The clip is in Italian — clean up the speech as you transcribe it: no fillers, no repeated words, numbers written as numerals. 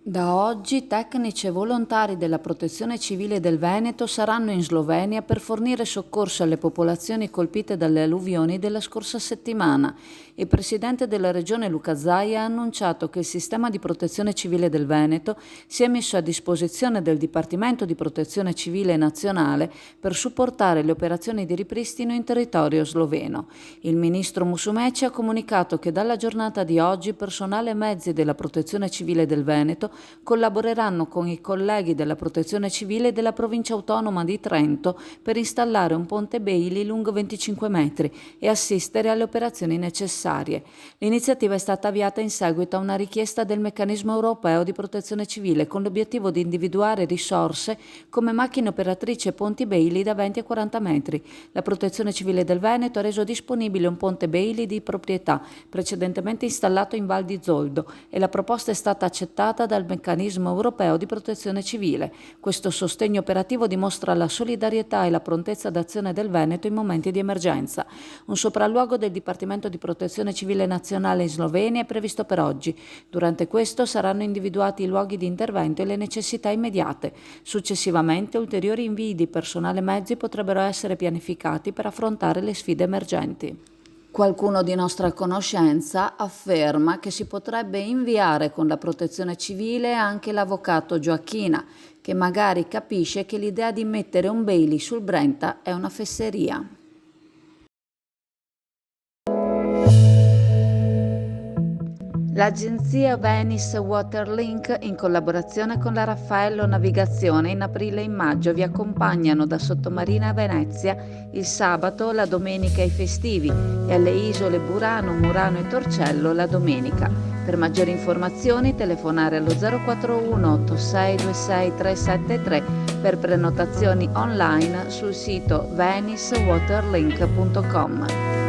Da oggi tecnici e volontari della Protezione Civile del Veneto saranno in Slovenia per fornire soccorso alle popolazioni colpite dalle alluvioni della scorsa settimana. Il presidente della regione Luca Zaia ha annunciato che il sistema di Protezione Civile del Veneto si è messo a disposizione del Dipartimento di Protezione Civile Nazionale per supportare le operazioni di ripristino in territorio sloveno. Il ministro Musumeci ha comunicato che dalla giornata di oggi personale e mezzi della Protezione Civile del Veneto collaboreranno con i colleghi della Protezione Civile della Provincia Autonoma di Trento per installare un ponte Bailey lungo 25 metri e assistere alle operazioni necessarie. L'iniziativa è stata avviata in seguito a una richiesta del Meccanismo Europeo di Protezione Civile con l'obiettivo di individuare risorse come macchine operatrici e ponti Bailey da 20 a 40 metri. La Protezione Civile del Veneto ha reso disponibile un ponte Bailey di proprietà precedentemente installato in Val di Zoldo e la proposta è stata accettata dal Meccanismo Europeo di Protezione Civile. Questo sostegno operativo dimostra la solidarietà e la prontezza d'azione del Veneto in momenti di emergenza. Un sopralluogo del Dipartimento di Protezione Civile Nazionale in Slovenia è previsto per oggi. Durante questo saranno individuati i luoghi di intervento e le necessità immediate. Successivamente ulteriori invii di personale e mezzi potrebbero essere pianificati per affrontare le sfide emergenti. Qualcuno di nostra conoscenza afferma che si potrebbe inviare con la Protezione Civile anche l'avvocato Gioacchina, che magari capisce che l'idea di mettere un Bailey sul Brenta è una fesseria. L'agenzia Venice Waterlink, in collaborazione con la Raffaello Navigazione, in aprile e in maggio vi accompagnano da Sottomarina a Venezia il sabato, la domenica e i festivi e alle isole Burano, Murano e Torcello la domenica. Per maggiori informazioni telefonare allo 041 8626 373 per prenotazioni online sul sito venicewaterlink.com.